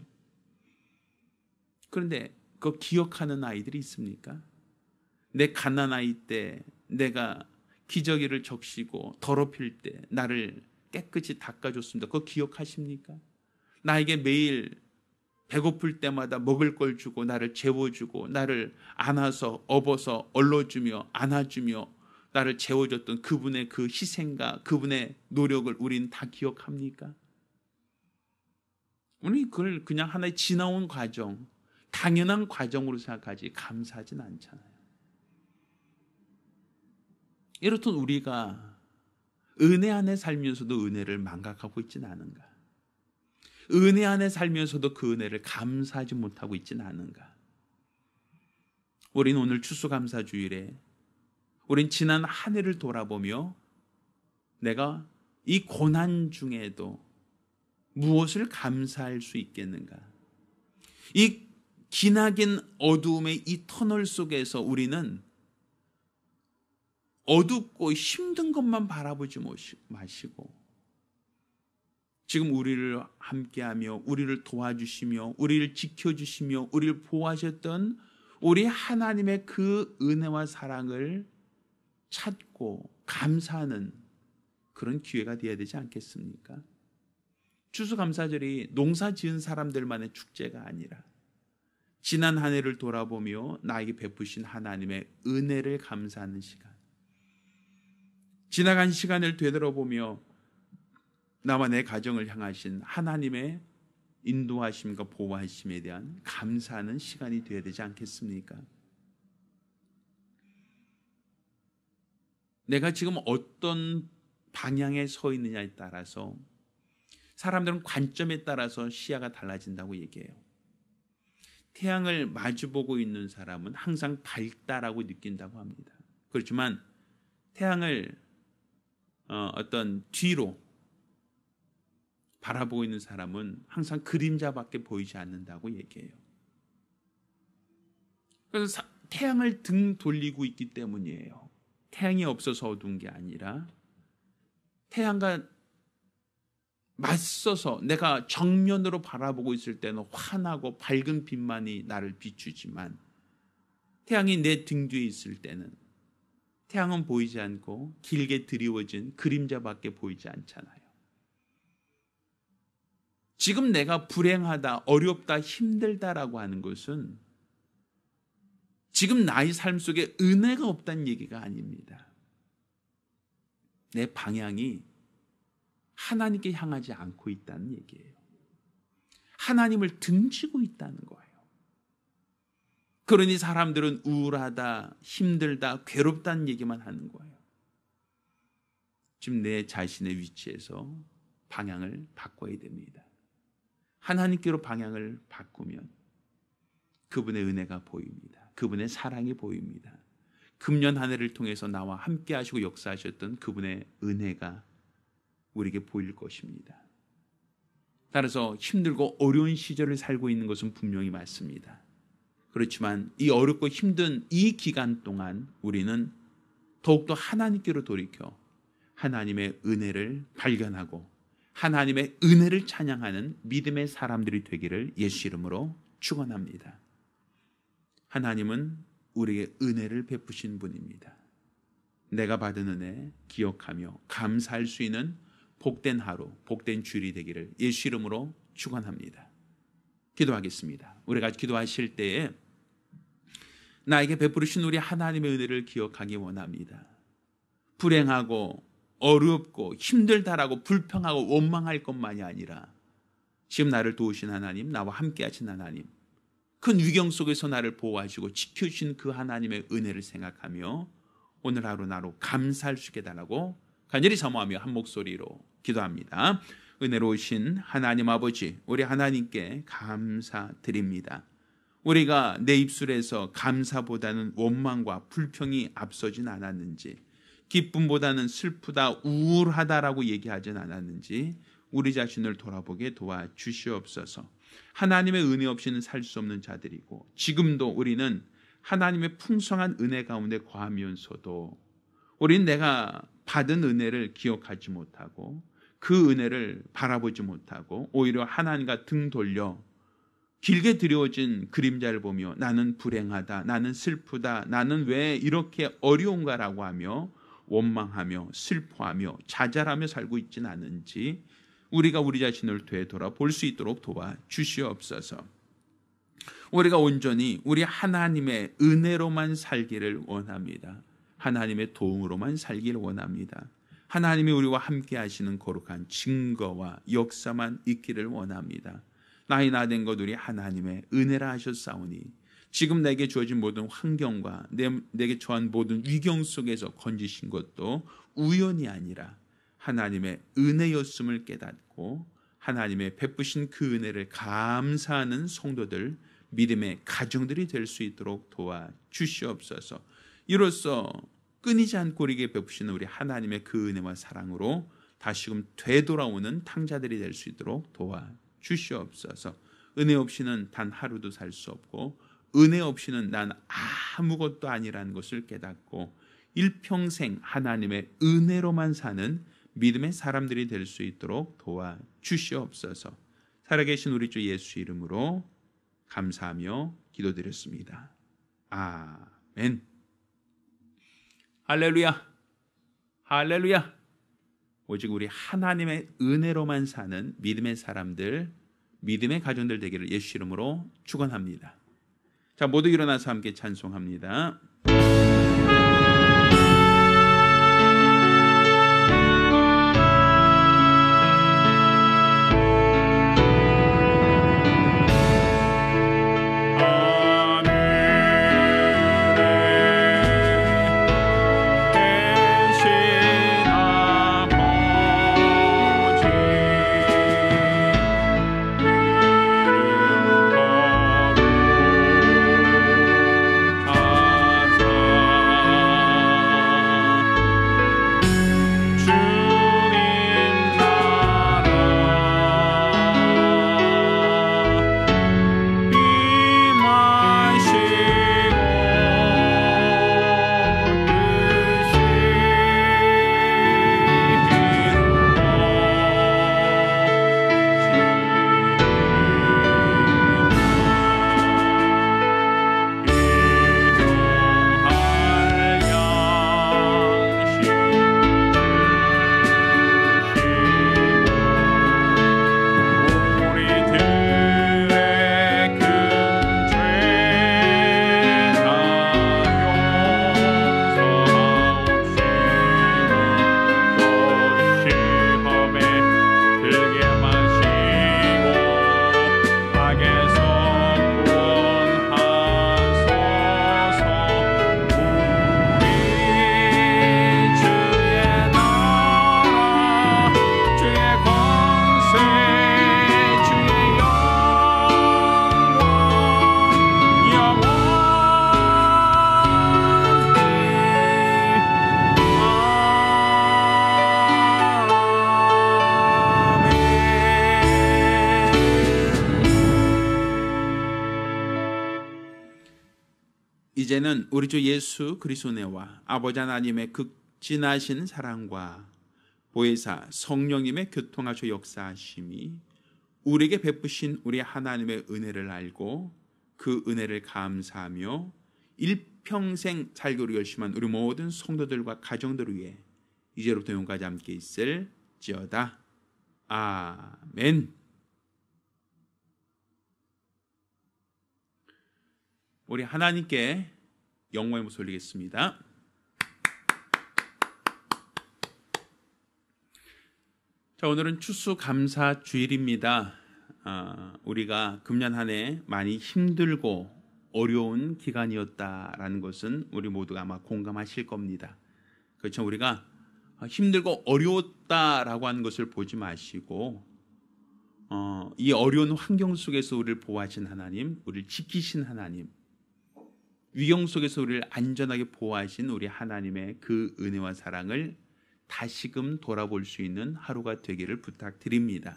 [SPEAKER 1] 그런데 그거 기억하는 아이들이 있습니까? 내 갓난아이 때 내가 기저귀를 적시고 더럽힐 때 나를 깨끗이 닦아줬습니다. 그거 기억하십니까? 나에게 매일 배고플 때마다 먹을 걸 주고 나를 재워주고 나를 안아서 업어서 얼러주며 안아주며 나를 재워줬던 그분의 그 희생과 그분의 노력을 우리는 다 기억합니까? 우리 그걸 그냥 하나의 지나온 과정, 당연한 과정으로 생각하지 감사하진 않잖아요. 이렇듯 우리가 은혜 안에 살면서도 은혜를 망각하고 있지는 않은가? 은혜 안에 살면서도 그 은혜를 감사하지 못하고 있지는 않은가? 우리는 오늘 추수감사주일에 우린 지난 한 해를 돌아보며 내가 이 고난 중에도 무엇을 감사할 수 있겠는가? 이 기나긴 어두움의 이 터널 속에서 우리는 어둡고 힘든 것만 바라보지 마시고 지금 우리를 함께하며 우리를 도와주시며 우리를 지켜주시며 우리를 보호하셨던 우리 하나님의 그 은혜와 사랑을 찾고 감사하는 그런 기회가 되어야 되지 않겠습니까? 추수감사절이 농사 지은 사람들만의 축제가 아니라 지난 한 해를 돌아보며 나에게 베푸신 하나님의 은혜를 감사하는 시간, 지나간 시간을 되돌아보며 나와 내 가정을 향하신 하나님의 인도하심과 보호하심에 대한 감사하는 시간이 되어야 되지 않겠습니까? 내가 지금 어떤 방향에 서 있느냐에 따라서 사람들은 관점에 따라서 시야가 달라진다고 얘기해요. 태양을 마주보고 있는 사람은 항상 밝다라고 느낀다고 합니다. 그렇지만 태양을 어떤 뒤로 바라보고 있는 사람은 항상 그림자밖에 보이지 않는다고 얘기해요. 그래서 태양을 등 돌리고 있기 때문이에요. 태양이 없어서 어두운 게 아니라 태양과 맞서서 내가 정면으로 바라보고 있을 때는 환하고 밝은 빛만이 나를 비추지만 태양이 내 등 뒤에 있을 때는 태양은 보이지 않고 길게 드리워진 그림자밖에 보이지 않잖아요. 지금 내가 불행하다, 어렵다, 힘들다라고 하는 것은 지금 나의 삶 속에 은혜가 없다는 얘기가 아닙니다. 내 방향이 하나님께 향하지 않고 있다는 얘기예요. 하나님을 등지고 있다는 거예요. 그러니 사람들은 우울하다, 힘들다, 괴롭다는 얘기만 하는 거예요. 지금 내 자신의 위치에서 방향을 바꿔야 됩니다. 하나님께로 방향을 바꾸면 그분의 은혜가 보입니다. 그분의 사랑이 보입니다. 금년 한 해를 통해서 나와 함께 하시고 역사하셨던 그분의 은혜가 우리에게 보일 것입니다. 따라서 힘들고 어려운 시절을 살고 있는 것은 분명히 맞습니다. 그렇지만 이 어렵고 힘든 이 기간 동안 우리는 더욱더 하나님께로 돌이켜 하나님의 은혜를 발견하고 하나님의 은혜를 찬양하는 믿음의 사람들이 되기를 예수 이름으로 축원합니다. 하나님은 우리에게 은혜를 베푸신 분입니다. 내가 받은 은혜 기억하며 감사할 수 있는 복된 하루, 복된 주일이 되기를 예수 이름으로 축원합니다. 기도하겠습니다. 우리가 기도하실 때에 나에게 베푸신 우리 하나님의 은혜를 기억하기 원합니다. 불행하고 어렵고 힘들다라고 불평하고 원망할 것만이 아니라 지금 나를 도우신 하나님, 나와 함께 하신 하나님, 큰 위경 속에서 나를 보호하시고 지켜주신 그 하나님의 은혜를 생각하며 오늘 하루 나로 감사할 수 있게 달라고 간절히 사모하며 한 목소리로 기도합니다. 은혜로우신 하나님 아버지, 우리 하나님께 감사드립니다. 우리가 내 입술에서 감사보다는 원망과 불평이 앞서진 않았는지, 기쁨보다는 슬프다, 우울하다라고 얘기하진 않았는지 우리 자신을 돌아보게 도와주시옵소서. 하나님의 은혜 없이는 살 수 없는 자들이고 지금도 우리는 하나님의 풍성한 은혜 가운데 거하면서도 우리는 내가 받은 은혜를 기억하지 못하고 그 은혜를 바라보지 못하고 오히려 하나님과 등 돌려 길게 드리워진 그림자를 보며 나는 불행하다, 나는 슬프다, 나는 왜 이렇게 어려운가라고 하며 원망하며 슬퍼하며 자잘하며 살고 있지는 않은지 우리가 우리 자신을 되돌아볼 수 있도록 도와주시옵소서. 우리가 온전히 우리 하나님의 은혜로만 살기를 원합니다. 하나님의 도움으로만 살기를 원합니다. 하나님이 우리와 함께 하시는 거룩한 증거와 역사만 있기를 원합니다. 나이 나된 것 우리 하나님의 은혜라 하셨사오니 지금 내게 주어진 모든 환경과 내게 처한 모든 위경 속에서 건지신 것도 우연이 아니라 하나님의 은혜였음을 깨닫고 하나님의 베푸신 그 은혜를 감사하는 성도들, 믿음의 가정들이 될 수 있도록 도와주시옵소서. 이로써 끊이지 않고 우리에게 베푸시는 우리 하나님의 그 은혜와 사랑으로 다시금 되돌아오는 탕자들이 될 수 있도록 도와주시옵소서. 은혜 없이는 단 하루도 살 수 없고 은혜 없이는 난 아무것도 아니라는 것을 깨닫고 일평생 하나님의 은혜로만 사는 믿음의 사람들이 될 수 있도록 도와주시옵소서. 살아계신 우리 주 예수 이름으로 감사하며 기도드렸습니다. 아멘. 할렐루야, 할렐루야. 오직 우리 하나님의 은혜로만 사는 믿음의 사람들, 믿음의 가정들 되기를 예수 이름으로 축원합니다. 자, 모두 일어나서 함께 찬송합니다. 이제는 우리 주 예수 그리스도의 은혜와 아버지 하나님의 극진하신 사랑과 보혜사 성령님의 교통하셔 역사하심이 우리에게 베푸신 우리 하나님의 은혜를 알고 그 은혜를 감사하며 일평생 살기로 열심한 우리 모든 성도들과 가정들을 위해 이제로부터永까지 함께 있을지어다. 아멘. 우리 하나님께 영광의 모습 올리겠습니다. 자, 오늘은 추수감사 주일입니다. 우리가 금년 한 해 많이 힘들고 어려운 기간이었다라는 것은 우리 모두가 아마 공감하실 겁니다. 그렇죠? 우리가 힘들고 어려웠다라고 하는 것을 보지 마시고 이 어려운 환경 속에서 우리를 보호하신 하나님, 우리를 지키신 하나님, 위경 속에서 우리를 안전하게 보호하신 우리 하나님의 그 은혜와 사랑을 다시금 돌아볼 수 있는 하루가 되기를 부탁드립니다.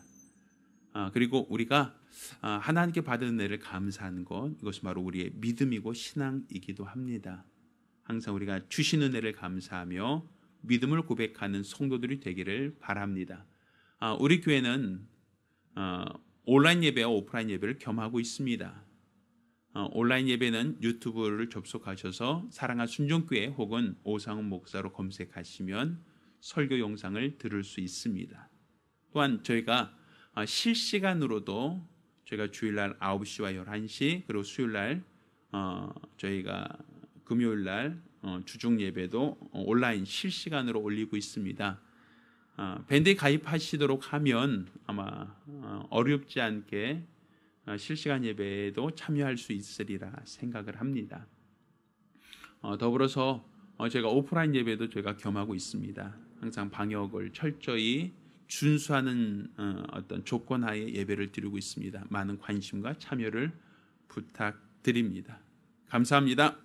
[SPEAKER 1] 그리고 우리가 하나님께 받은 은혜를 감사하는 것, 이것은 바로 우리의 믿음이고 신앙이기도 합니다. 항상 우리가 주신 은혜를 감사하며 믿음을 고백하는 성도들이 되기를 바랍니다. 우리 교회는 온라인 예배와 오프라인 예배를 겸하고 있습니다. 온라인 예배는 유튜브를 접속하셔서 사랑한 순종교회 혹은 오상훈 목사로 검색하시면 설교 영상을 들을 수 있습니다. 또한 저희가 실시간으로도 저희가 주일날 9시와 11시 그리고 수요일날 저희가 금요일날 주중 예배도 온라인 실시간으로 올리고 있습니다. 밴드에 가입하시도록 하면 아마 어렵지 않게 실시간 예배에도 참여할 수 있으리라 생각을 합니다. 더불어서 저희가 오프라인 예배도 저희가 겸하고 있습니다. 항상 방역을 철저히 준수하는 어떤 조건 하에 예배를 드리고 있습니다. 많은 관심과 참여를 부탁드립니다. 감사합니다.